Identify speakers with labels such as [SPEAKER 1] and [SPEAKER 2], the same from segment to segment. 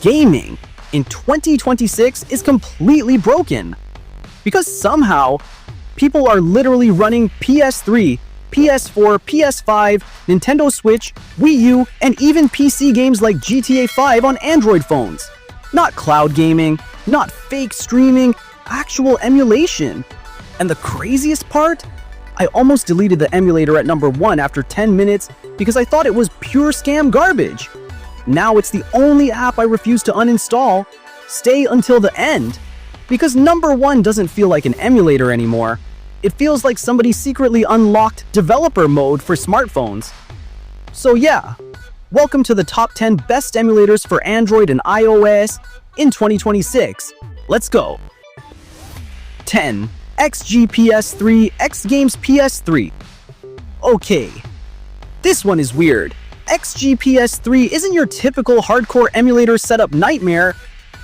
[SPEAKER 1] gaming in 2026 is completely broken. Because somehow, people are literally running PS3, PS4, PS5, Nintendo Switch, Wii U, and even PC games like GTA 5 on Android phones. Not cloud gaming, not fake streaming, actual emulation. And the craziest part? I almost deleted the emulator at number 1 after 10 minutes because I thought it was pure scam garbage. Now it's the only app I refuse to uninstall. Stay until the end. Because number 1 doesn't feel like an emulator anymore. It feels like somebody secretly unlocked developer mode for smartphones. So yeah, welcome to the top 10 best emulators for Android and iOS in 2026. Let's go. 10. XGPS3 X Games PS3. Okay, this one is weird. XGPS3 isn't your typical hardcore emulator setup nightmare.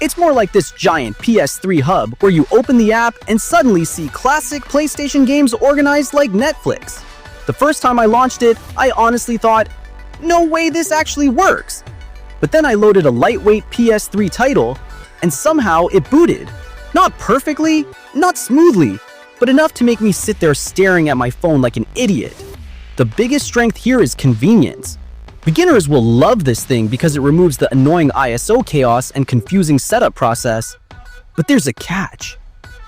[SPEAKER 1] It's more like this giant PS3 hub where you open the app and suddenly see classic PlayStation games organized like Netflix. The first time I launched it, I honestly thought, no way this actually works. But then I loaded a lightweight PS3 title, and somehow it booted. Not perfectly, not smoothly, but enough to make me sit there staring at my phone like an idiot. The biggest strength here is convenience. Beginners will love this thing because it removes the annoying ISO chaos and confusing setup process. But there's a catch.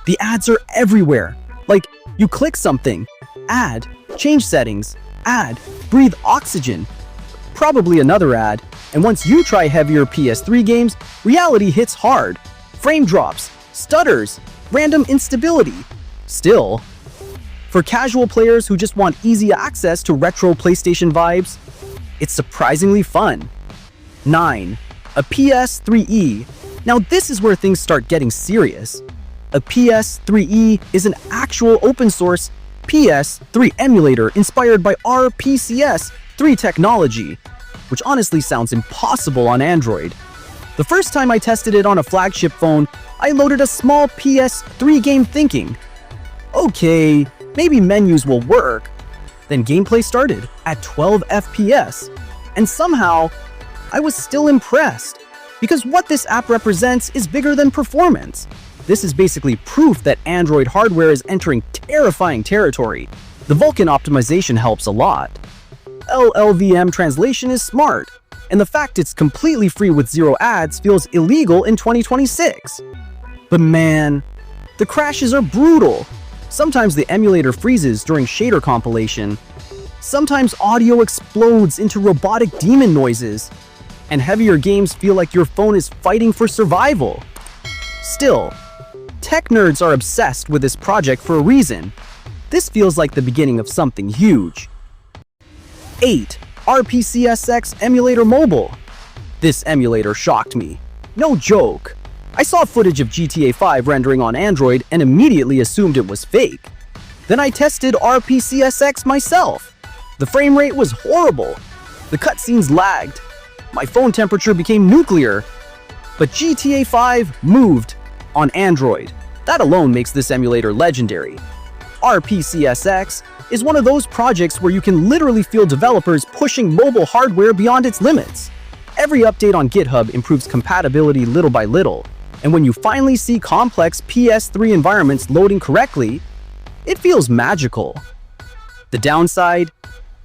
[SPEAKER 1] The ads are everywhere. Like, you click something, ad, change settings, ad, breathe oxygen, probably another ad, and once you try heavier PS3 games, reality hits hard. Frame drops, stutters, random instability. Still, for casual players who just want easy access to retro PlayStation vibes, it's surprisingly fun. 9. A PS3E. Now this is where things start getting serious. A PS3E is an actual open source PS3 emulator inspired by RPCSX technology, which honestly sounds impossible on Android. The first time I tested it on a flagship phone, I loaded a small PS3 game thinking, okay, maybe menus will work. Then gameplay started at 12 FPS, and somehow I was still impressed, because what this app represents is bigger than performance. This is basically proof that Android hardware is entering terrifying territory. The Vulkan optimization helps a lot. LLVM translation is smart, and the fact it's completely free with zero ads feels illegal in 2026. But man, the crashes are brutal. Sometimes the emulator freezes during shader compilation. Sometimes audio explodes into robotic demon noises. And heavier games feel like your phone is fighting for survival. Still, tech nerds are obsessed with this project for a reason. This feels like the beginning of something huge. 8. RPCSX Emulator Mobile. This emulator shocked me. No joke. I saw footage of GTA 5 rendering on Android and immediately assumed it was fake. Then I tested RPCSX myself. The frame rate was horrible. The cutscenes lagged. My phone temperature became nuclear. But GTA 5 moved on Android. That alone makes this emulator legendary. RPCSX is one of those projects where you can literally feel developers pushing mobile hardware beyond its limits. Every update on GitHub improves compatibility little by little. And when you finally see complex PS3 environments loading correctly, it feels magical. The downside?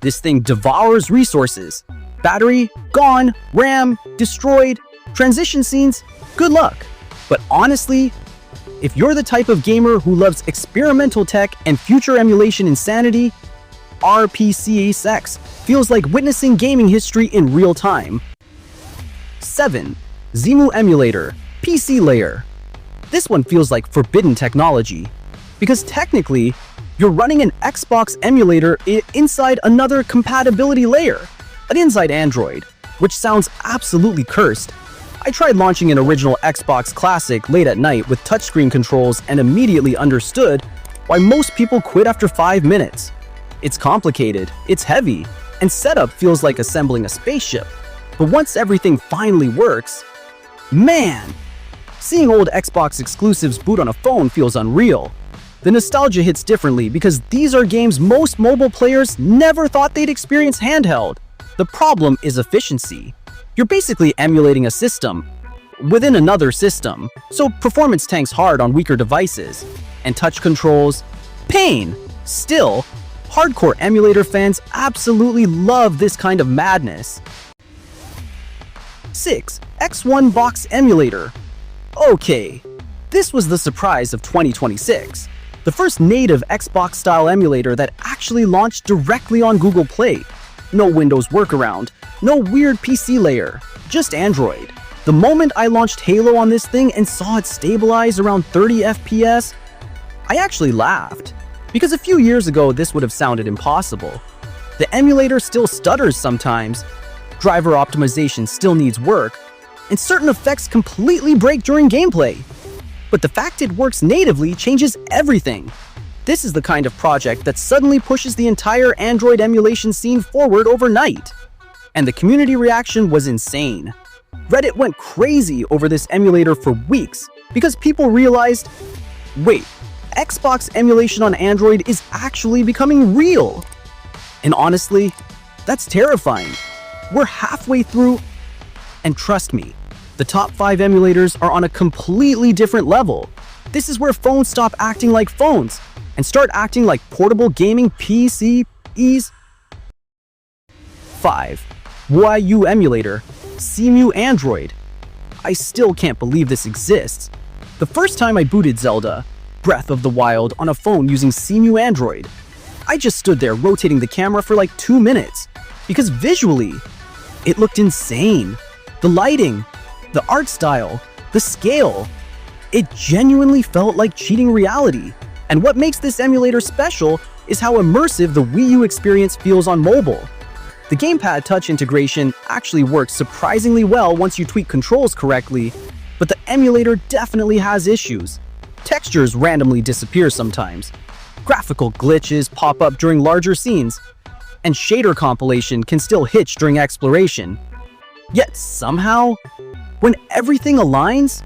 [SPEAKER 1] This thing devours resources. Battery, gone. RAM, destroyed. Transition scenes, good luck. But honestly, if you're the type of gamer who loves experimental tech and future emulation insanity, RPCSX feels like witnessing gaming history in real time. 7. Simu Emulator PC Layer. This one feels like forbidden technology, because technically, you're running an Xbox emulator inside another compatibility layer, an inside Android, which sounds absolutely cursed. I tried launching an original Xbox Classic late at night with touchscreen controls and immediately understood why most people quit after 5 minutes. It's complicated, it's heavy, and setup feels like assembling a spaceship. But once everything finally works, man! Seeing old Xbox exclusives boot on a phone feels unreal. The nostalgia hits differently because these are games most mobile players never thought they'd experience handheld. The problem is efficiency. You're basically emulating a system, within another system, so performance tanks hard on weaker devices. And touch controls, pain. Still, hardcore emulator fans absolutely love this kind of madness. 6. X1 Box Emulator. Okay, this was the surprise of 2026. The first native Xbox-style emulator that actually launched directly on Google Play. No Windows workaround, no weird PC layer, just Android. The moment I launched Halo on this thing and saw it stabilize around 30 FPS, I actually laughed. Because a few years ago, this would have sounded impossible. The emulator still stutters sometimes, driver optimization still needs work, and certain effects completely break during gameplay. But the fact it works natively changes everything. This is the kind of project that suddenly pushes the entire Android emulation scene forward overnight. And the community reaction was insane. Reddit went crazy over this emulator for weeks because people realized, wait, Xbox emulation on Android is actually becoming real. And honestly, that's terrifying. We're halfway through, and trust me, the top 5 emulators are on a completely different level. This is where phones stop acting like phones and start acting like portable gaming PCs. 5. Wii U emulator, Simu Android. I still can't believe this exists. The first time I booted Zelda, Breath of the Wild, on a phone using Simu Android, I just stood there rotating the camera for like 2 minutes because visually, it looked insane. The lighting, the art style, the scale, it genuinely felt like cheating reality. And what makes this emulator special is how immersive the Wii U experience feels on mobile. The gamepad touch integration actually works surprisingly well once you tweak controls correctly, but the emulator definitely has issues. Textures randomly disappear sometimes, graphical glitches pop up during larger scenes, and shader compilation can still hitch during exploration. Yet somehow, when everything aligns,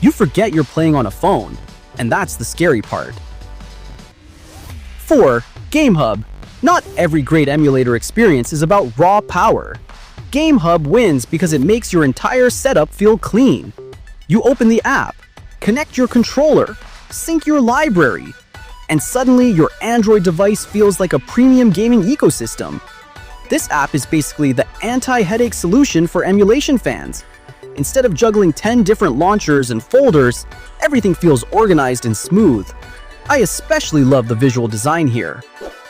[SPEAKER 1] you forget you're playing on a phone, and that's the scary part. 4. GameHub. Not every great emulator experience is about raw power. GameHub wins because it makes your entire setup feel clean. You open the app, connect your controller, sync your library, and suddenly your Android device feels like a premium gaming ecosystem. This app is basically the anti-headache solution for emulation fans. Instead of juggling 10 different launchers and folders, everything feels organized and smooth. I especially love the visual design here.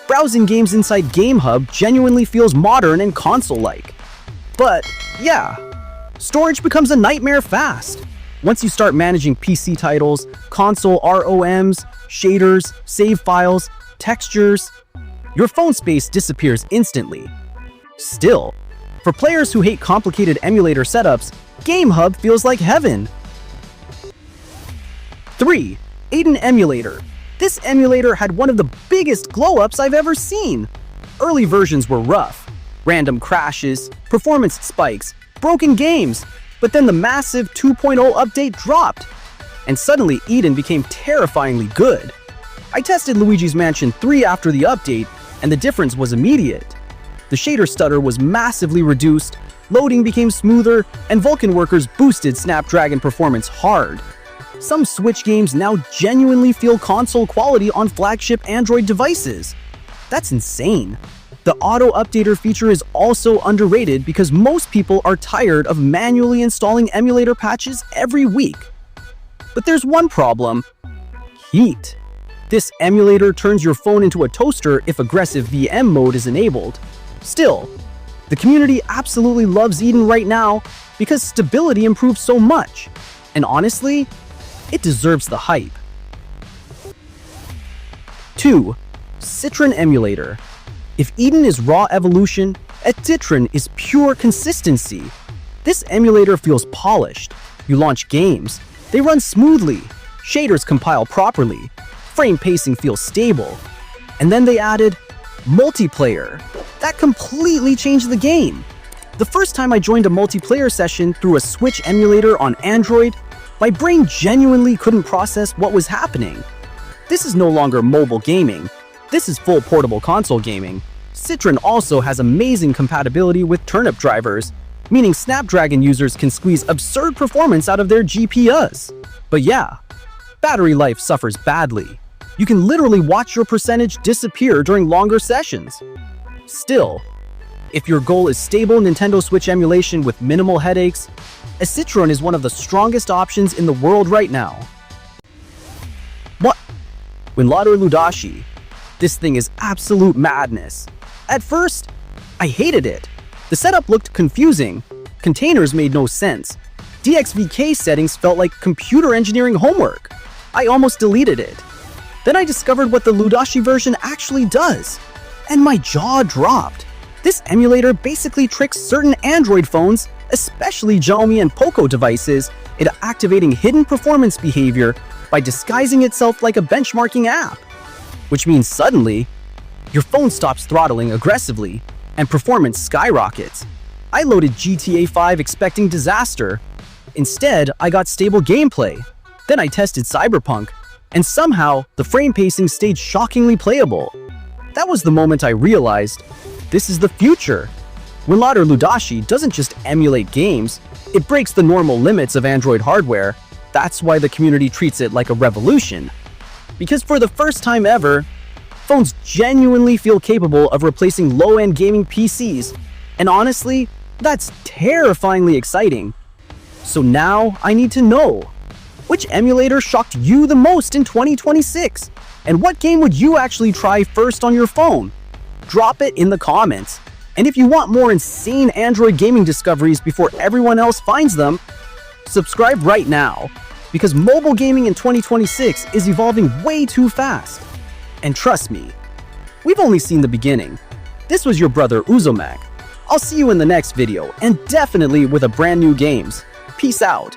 [SPEAKER 1] Browsing games inside GameHub genuinely feels modern and console-like. But yeah, storage becomes a nightmare fast. Once you start managing PC titles, console ROMs, shaders, save files, textures, your phone space disappears instantly. Still, for players who hate complicated emulator setups, GameHub feels like heaven. 3. Aiden Emulator. This emulator had one of the biggest glow-ups I've ever seen. Early versions were rough, random crashes, performance spikes, broken games, but then the massive 2.0 update dropped, and suddenly Eden became terrifyingly good. I tested Luigi's Mansion 3 after the update, and the difference was immediate. The shader stutter was massively reduced, loading became smoother, and Vulkan Workers boosted Snapdragon performance hard. Some Switch games now genuinely feel console quality on flagship Android devices. That's insane. The auto-updater feature is also underrated because most people are tired of manually installing emulator patches every week. But there's one problem: heat. This emulator turns your phone into a toaster if aggressive VM mode is enabled. Still, the community absolutely loves Eden right now because stability improves so much. And honestly, it deserves the hype. 2. Citroen Emulator. If Eden is raw evolution, a Citroen is pure consistency. This emulator feels polished. You launch games, they run smoothly, shaders compile properly, frame pacing feels stable. And then they added multiplayer. That completely changed the game. The first time I joined a multiplayer session through a Switch emulator on Android, my brain genuinely couldn't process what was happening. This is no longer mobile gaming. This is full portable console gaming. Citroen also has amazing compatibility with turnip drivers, meaning Snapdragon users can squeeze absurd performance out of their GPUs. But yeah, battery life suffers badly. You can literally watch your percentage disappear during longer sessions. Still, if your goal is stable Nintendo Switch emulation with minimal headaches, a Citroen is one of the strongest options in the world right now. What? Emulator Ludashi. This thing is absolute madness. At first, I hated it. The setup looked confusing, containers made no sense, DXVK settings felt like computer engineering homework. I almost deleted it. Then I discovered what the Ludashi version actually does, and my jaw dropped. This emulator basically tricks certain Android phones, especially Xiaomi and Poco devices, into activating hidden performance behavior by disguising itself like a benchmarking app. Which means suddenly, your phone stops throttling aggressively and performance skyrockets. I loaded GTA 5 expecting disaster. Instead, I got stable gameplay. Then I tested Cyberpunk, and somehow the frame pacing stayed shockingly playable. That was the moment I realized, this is the future. Emulator Ludashi doesn't just emulate games, it breaks the normal limits of Android hardware. That's why the community treats it like a revolution. Because for the first time ever, phones genuinely feel capable of replacing low-end gaming PCs, and honestly, that's terrifyingly exciting. So now I need to know, which emulator shocked you the most in 2026? And what game would you actually try first on your phone? Drop it in the comments. And if you want more insane Android gaming discoveries before everyone else finds them, subscribe right now, because mobile gaming in 2026 is evolving way too fast. And trust me, we've only seen the beginning. This was your brother Uzomac. I'll see you in the next video, and definitely with a brand new games. Peace out.